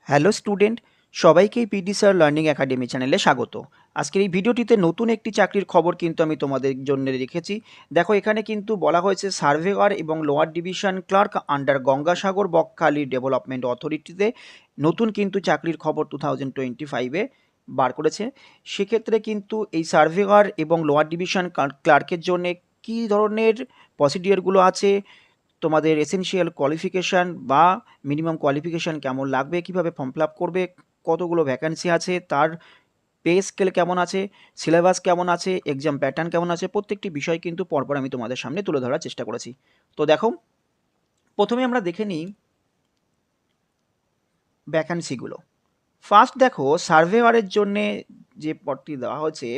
Hello student, সবাইকেই PD sir learning academy চ্যানেলে স্বাগত। আজকের এই ভিডিওটিতে নতুন একটি চাকরির খবর কিন্তু আমি তোমাদের জন্য রেখেছি। দেখো, এখানে কিন্তু বলা হয়েছে সার্ভেয়ার এবং lower division clerk under Gangasagar Bakkhali development অথরিটিতে নতুন কিন্তু চাকরির খবর 2025-এ বার করেছে। সেক্ষেত্রে কিন্তু এই সার্ভেয়ার এবং লোয়ার ডিভিশন ক্লার্কের জন্য কী ধরনের প্রসিডিওরগুলো আছে, তোমাদের এসেনশিয়াল কোয়ালিফিকেশান বা মিনিমাম কোয়ালিফিকেশান কেমন লাগবে, কিভাবে ফর্ম ফিল আপ করবে, কতগুলো ভ্যাকান্সি আছে, তার পে স্কেল কেমন আছে, সিলেবাস কেমন আছে, এক্সাম প্যাটার্ন কেমন আছে, প্রত্যেকটি বিষয় কিন্তু পরপর আমি তোমাদের সামনে তুলে ধরার চেষ্টা করেছি। তো দেখো, প্রথমে আমরা দেখে নিই ভ্যাকান্সিগুলো। ফার্স্ট দেখো, সার্ভেয়ারের জন্যে যে পদটি দেওয়া হয়েছে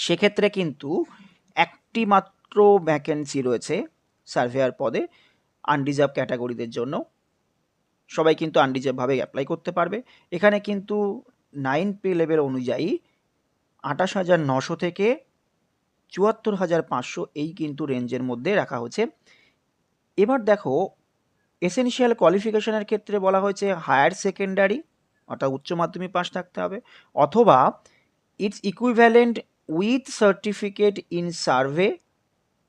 সেক্ষেত্রে কিন্তু একটি মাত্র ভ্যাকেন্সি রয়েছে সার্ভেয়ার পদে, আনরিজার্ভ ক্যাটাগরিদের জন্য। সবাই কিন্তু আনরিজার্ভভাবে অ্যাপ্লাই করতে পারবে। এখানে কিন্তু 9 পে লেভেল অনুযায়ী 28,900 থেকে 74,500 এই কিন্তু রেঞ্জের মধ্যে রাখা হয়েছে। এবার দেখো, এসেনশিয়াল কোয়ালিফিকেশনের ক্ষেত্রে বলা হয়েছে হায়ার সেকেন্ডারি অর্থাৎ উচ্চ মাধ্যমিক পাস থাকতে হবে, অথবা its equivalent with certificate in survey,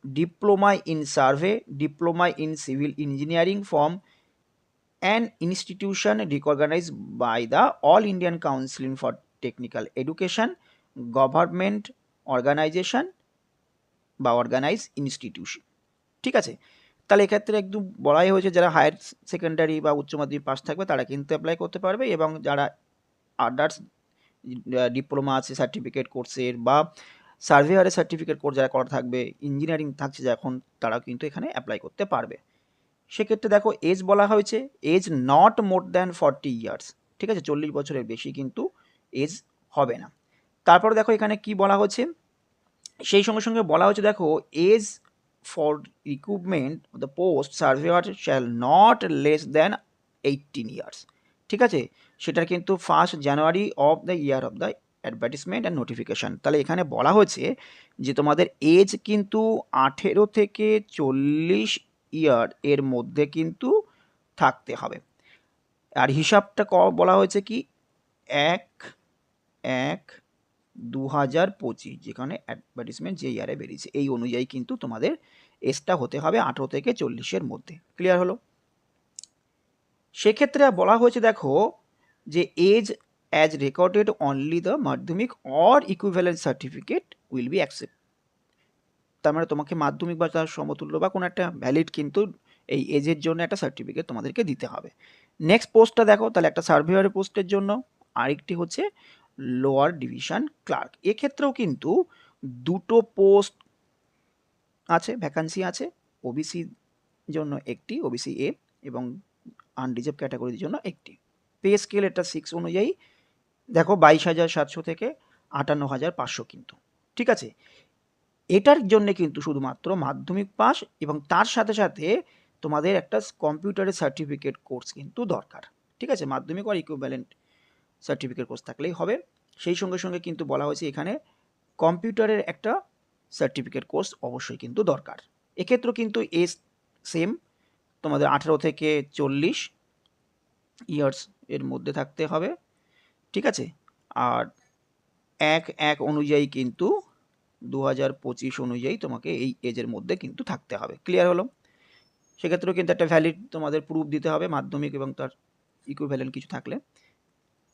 diploma in survey, diploma in civil engineering from an institution recognized by the All Indian Council for Technical Education, government organization বা অর্গানাইজ ইনস্টিটিউশন। ঠিক আছে, তাহলে এক্ষেত্রে একদম বলাই হয়েছে যারা হায়ার সেকেন্ডারি বা উচ্চ মাধ্যমিক পাস থাকবে তারা কিন্তু অ্যাপ্লাই করতে পারবে, এবং যারা আদার্স ডিপ্লোমা আছে সার্টিফিকেট কোর্সের বা সার্ভেয়ারের সার্টিফিকেট কোর্স যারা করা থাকবে, ইঞ্জিনিয়ারিং থাকছে যখন, তারা কিন্তু এখানে অ্যাপ্লাই করতে পারবে। সেক্ষেত্রে দেখো, এজ বলা হয়েছে age not more than 40 years. ঠিক আছে, 40 বছরের বেশি কিন্তু এজ হবে না। তারপরে দেখো এখানে কি বলা হচ্ছে, সেই সঙ্গে সঙ্গে বলা হচ্ছে দেখো, age for recruitment the post surveyor shall not less than 18 years. ঠিক আছে, সেটার কিন্তু 1 January of the year of the advertisement and notification. তাহলে এখানে বলা হয়েছে যে তোমাদের এজ কিন্তু 18 থেকে 40 ইয়ার এর মধ্যে কিন্তু থাকতে হবে। আর হিসাবটা বলা হয়েছে কি 1/1/2025, যেখানে অ্যাডভার্টিসমেন্ট যে ইয়ারে বেরিয়েছে এই অনুযায়ী কিন্তু তোমাদের এজটা হতে হবে 18 থেকে 40-এর মধ্যে। ক্লিয়ার হলো? সেক্ষেত্রে বলা হয়েছে দেখো, যে age as recorded only the Madhyamik or equivalent certificate will be accept. তার মানে তোমাকে মাধ্যমিক বা তার সমতুল্য বা কোনো একটা ভ্যালিড কিন্তু এই এজের জন্য একটা সার্টিফিকেট তোমাদেরকে দিতে হবে। নেক্সট পোস্টটা দেখো, তাহলে একটা সার্ভেয়ারের পোস্টের জন্য, আরেকটি হচ্ছে লোয়ার ডিভিশন ক্লার্ক। এক্ষেত্রেও কিন্তু দুটো পোস্ট আছে, ভ্যাকান্সি আছে। ওবিসির জন্য একটি, ওবিসি এ, এবং আনরিজার্ভ ক্যাটাগরির জন্য একটি। পে স্কেল এটা 6 অনুযায়ী দেখো 22,700 থেকে 58,500 কিন্তু। ঠিক আছে, এটার জন্য কিন্তু শুধুমাত্র মাধ্যমিক পাস এবং তার সাথে সাথে তোমাদের একটা কম্পিউটারের সার্টিফিকেট কোর্স কিন্তু দরকার। ঠিক আছে, মাধ্যমিক আর ইকুইভ্যালেন্ট সার্টিফিকেট কোর্স থাকলেই হবে। সেই সঙ্গে সঙ্গে কিন্তু বলা হয়েছে এখানে কম্পিউটারের একটা সার্টিফিকেট কোর্স অবশ্যই কিন্তু দরকার। এক্ষেত্রেও কিন্তু এজ সেম, তোমাদের 18 থেকে 40 ইয়ার্স এর মধ্যে থাকতে হবে। ঠিক আছে, আর 1/1 অনুযায়ী কিন্তু 2025 অনুযায়ী তোমাকে এই এজের মধ্যে কিন্তু থাকতে হবে। ক্লিয়ার হলো? সেক্ষেত্রেও কিন্তু একটা ভ্যালিড তোমাদের প্রুফ দিতে হবে, মাধ্যমিক এবং তার ইকুইভ্যালেন্ট কিছু থাকলে।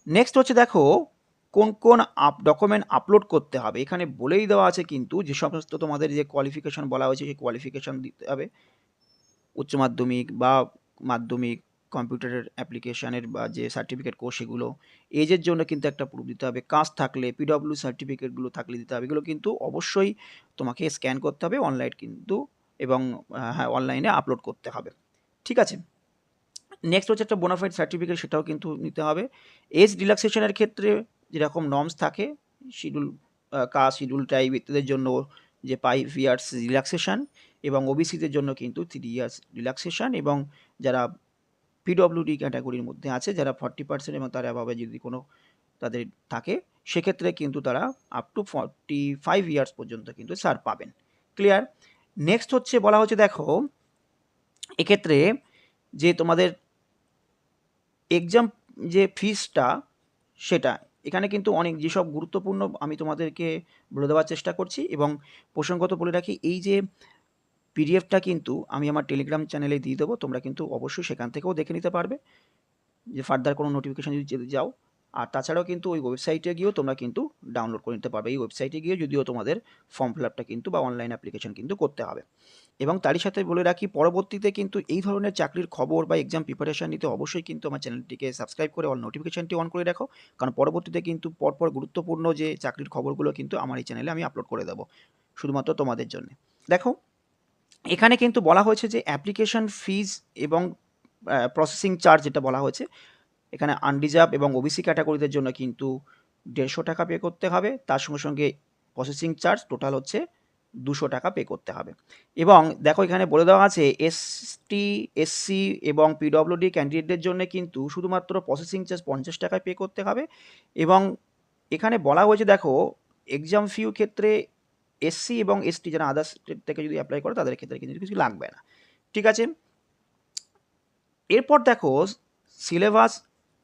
নেক্সট হচ্ছে দেখো, কোন কোন ডকুমেন্ট আপলোড করতে হবে। এখানে বলেই দেওয়া আছে কিন্তু যে সমস্ত তোমাদের যে কোয়ালিফিকেশন বলা হয়েছে সেই কোয়ালিফিকেশন দিতে হবে, উচ্চ মাধ্যমিক বা মাধ্যমিক, কম্পিউটারের অ্যাপ্লিকেশানের বা যে সার্টিফিকেট কোর্স সেগুলো। এজের জন্য কিন্তু একটা প্রুফ দিতে হবে, কাস্ট থাকলে, পিডব্লিউ সার্টিফিকেটগুলো থাকলে দিতে হবে। এগুলো কিন্তু অবশ্যই তোমাকে স্ক্যান করতে হবে অনলাইন কিন্তু, এবং হ্যাঁ, অনলাইনে আপলোড করতে হবে। ঠিক আছে, নেক্সট হচ্ছে একটা বোনাফাইড সার্টিফিকেট, সেটাও কিন্তু নিতে হবে। এজ রিল্যাক্সেশনের ক্ষেত্রে যেরকম নর্মস থাকে, শিডিউল কাস্ট, শিডিউল ট্রাইব ইত্যাদির জন্য যে 5 ইয়ার্স রিল্যাক্সেশন, এবং ওবিসিদের জন্য কিন্তু 3 ইয়ার্স রিল্যাক্সেশন, এবং যারা পিডব্লিউডি ক্যাটাগরির মধ্যে আছে, যারা 40% এবং তার অ্যাভাবে যদি কোনো তাদের থাকে, সেক্ষেত্রে কিন্তু তারা আপ টু 45 ইয়ার্স পর্যন্ত কিন্তু ছাড় পাবেন। ক্লিয়ার? নেক্সট হচ্ছে বলা হচ্ছে দেখো, এক্ষেত্রে যে তোমাদের এক্সাম যে ফিসটা সেটা এখানে কিন্তু অনেক যেসব গুরুত্বপূর্ণ আমি তোমাদেরকে বলে দেওয়ার চেষ্টা করছি, এবং প্রসঙ্গত বলে রাখি এই যে পিডিএফটা কিন্তু আমি আমার টেলিগ্রাম চ্যানেলে দিয়ে দেবো, তোমরা কিন্তু অবশ্যই সেখান থেকেও দেখে নিতে পারবে যে ফার্দার কোনো নোটিফিকেশান যদি যেতে যাও। আর তাছাড়াও কিন্তু ওই ওয়েবসাইটে গিয়েও তোমরা কিন্তু ডাউনলোড করে নিতে পারবে। এই ওয়েবসাইটে গিয়ে যদিও তোমাদের ফর্ম ফিল আপটা কিন্তু বা অনলাইন অ্যাপ্লিকেশন কিন্তু করতে হবে। এবং তারই সাথে বলে রাখি পরবর্তীতে কিন্তু এই ধরনের চাকরির খবর বা এক্সাম প্রিপারেশান নিতে অবশ্যই কিন্তু আমার চ্যানেলটিকে সাবস্ক্রাইব করে অল নোটিফিকেশানটি অন করে রাখো, কারণ পরবর্তীতে কিন্তু পরপর গুরুত্বপূর্ণ যে চাকরির খবরগুলো কিন্তু আমার এই চ্যানেলে আমি আপলোড করে দেবো শুধুমাত্র তোমাদের জন্য। দেখো এখানে কিন্তু বলা হয়েছে যে অ্যাপ্লিকেশন ফিজ এবং প্রসেসিং চার্জ যেটা বলা হয়েছে, এখানে আনরিজার্ভ এবং ওবিসি ক্যাটাগরিদের জন্য কিন্তু 150 টাকা পে করতে হবে, তার সঙ্গে সঙ্গে প্রসেসিং চার্জ টোটাল হচ্ছে 200 টাকা পে করতে হবে। এবং দেখো এখানে বলে দেওয়া আছে এসটি, এসসি এবং পিডব্লিউডি ক্যান্ডিডেটদের জন্য কিন্তু শুধুমাত্র প্রসেসিং চার্জ 50 টাকা পে করতে হবে। এবং এখানে বলা হয়েছে দেখো এক্সাম ফিউ ক্ষেত্রে এসসি এবং এসটি যারা আদার্স স্টেট থেকে যদি অ্যাপ্লাই করে তাদের ক্ষেত্রে কিন্তু কিছু লাগবে না। ঠিক আছে, এরপর দেখো সিলেবাস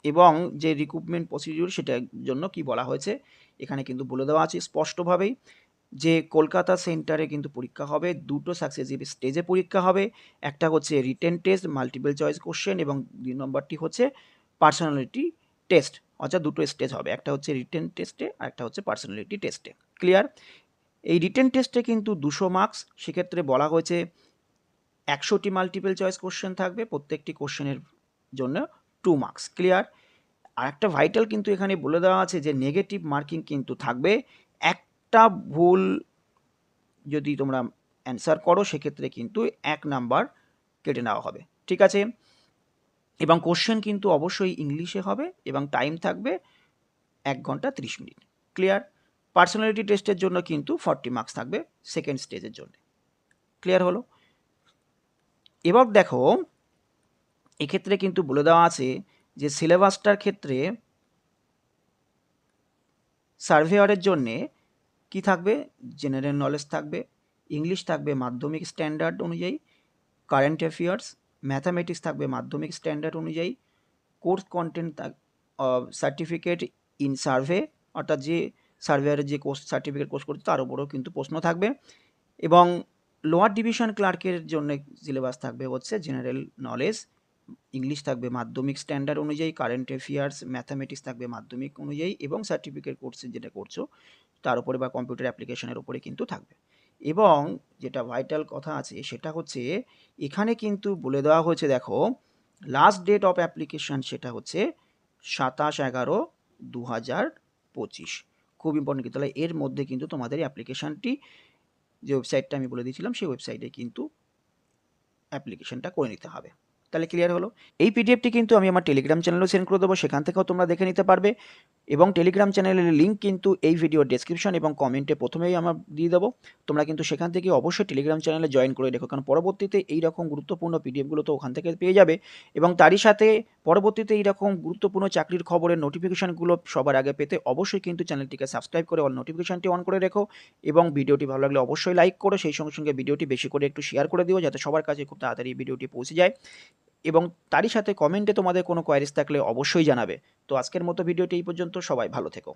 এবং যে রিক্রুটমেন্ট প্রসিডিউর সেটার জন্য কি বলা হয়েছে এখানে কিন্তু বলে দেওয়া আছে স্পষ্টভাবেই যে কলকাতা সেন্টারে কিন্তু পরীক্ষা হবে, দুটো সাকসেসিভ স্টেজে পরীক্ষা হবে, একটা হচ্ছে written test multiple choice question এবং 2 নম্বরটি হচ্ছে পার্সোনালিটি টেস্ট, অর্থাৎ দুটো স্টেজ হবে, একটা হচ্ছে রিটেন টেস্টে আর একটা হচ্ছে পার্সোনালিটি টেস্টে। ক্লিয়ার? এই রিটেন টেস্টে কিন্তু 200 মার্কস, সেক্ষেত্রে বলা হয়েছে 100টি মাল্টিপল চয়েস কোশ্চেন থাকবে, প্রত্যেকটি কোশ্চেনের জন্য 2 মার্কস। ক্লিয়ার? আর একটা ভাইটাল কিন্তু এখানে বলে দেওয়া আছে যে নেগেটিভ মার্কিং কিন্তু থাকবে, একটা ভুল যদি তোমরা অ্যান্সার করো সেক্ষেত্রে কিন্তু 1 নাম্বার কেটে নেওয়া হবে। ঠিক আছে, এবং কোশ্চেন কিন্তু অবশ্যই ইংলিশে হবে এবং টাইম থাকবে 1 ঘন্টা 30 মিনিট। ক্লিয়ার? পার্সোনালিটি টেস্টের জন্য কিন্তু 40 মার্কস থাকবে সেকেন্ড স্টেজের জন্য। ক্লিয়ার হলো? এবার দেখো এক্ষেত্রে কিন্তু বলে দেওয়া আছে যে সিলেবাসটার ক্ষেত্রে সার্ভেয়ারের জন্যে কি থাকবে, জেনারেল নলেজ থাকবে, ইংলিশ থাকবে মাধ্যমিক স্ট্যান্ডার্ড অনুযায়ী, কারেন্ট অ্যাফেয়ার্স, ম্যাথামেটিক্স থাকবে মাধ্যমিক স্ট্যান্ডার্ড অনুযায়ী, course content certificate in survey, অর্থাৎ যে সার্ভেয়ারের যে কোর্স সার্টিফিকেট কোর্স করছে তার উপরেও কিন্তু প্রশ্ন থাকবে। এবং লোয়ার ডিভিশন ক্লার্কের জন্য সিলেবাস থাকবে হচ্ছে জেনারেল নলেজ, ইংলিশ থাকবে মাধ্যমিক স্ট্যান্ডার্ড অনুযায়ী, কারেন্ট অ্যাফেয়ার্স ম্যাথামেটিক্স থাকবে মাধ্যমিক অনুযায়ী, এবং সার্টিফিকেট কোর্সে যেটা করছো তার উপরে বা কম্পিউটার অ্যাপ্লিকেশনের উপরে কিন্তু থাকবে। এবং যেটা ভাইটাল কথা আছে সেটা হচ্ছে এখানে কিন্তু বলে দেওয়া হয়েছে দেখো লাস্ট ডেট অফ অ্যাপ্লিকেশন সেটা হচ্ছে 27/11/2025। খুব ইম্পর্টেন্ট কিন্তু, তাহলে এর মধ্যে কিন্তু তোমাদের অ্যাপ্লিকেশানটি যে ওয়েবসাইটটা আমি বলে দিয়েছিলাম সেই ওয়েবসাইটে কিন্তু অ্যাপ্লিকেশনটা করে নিতে হবে। তাহলে ক্লিয়ার হলো? এই পিডিএফটি কিন্তু আমি আমার টেলিগ্রাম চ্যানেলেও সেন্ড করে দেবো, সেখান থেকেও তোমরা দেখে নিতে পারবে। এবং টেলিগ্রাম চ্যানেলের লিঙ্ক কিন্তু এই ভিডিওর ডেসক্রিপশন এবং কমেন্টে প্রথমেই আমরা দিয়ে দেবো, তোমরা কিন্তু সেখান থেকে অবশ্যই টেলিগ্রাম চ্যানেলে জয়েন করে রেখো, কারণ পরবর্তীতে এইরকম গুরুত্বপূর্ণ পিডিএফগুলো তো ওখান থেকে পেয়ে যাবে। এবং তারই সাথে পরবর্তীতে এইরকম গুরুত্বপূর্ণ চাকরির খবরের নোটিফিকেশানগুলো সবার আগে পেতে অবশ্যই কিন্তু চ্যানেলটিকে সাবস্ক্রাইব করে অল নোটিফিকেশানটি অন করে রেখো। এবং ভিডিওটি ভালো লাগলে অবশ্যই লাইক করো, সেই সঙ্গে সঙ্গে ভিডিওটি বেশি করে একটু শেয়ার করে দিও যাতে সবার কাছে খুব তাড়াতাড়ি ভিডিওটি পৌঁছে যায়। এবং তারই সাথে কমেন্টে তোমাদের কোনো কোয়ারিজ থাকলে অবশ্যই জানাবে। তো আজকের মতো ভিডিওটি এই পর্যন্ত, সবাই ভালো থেকো।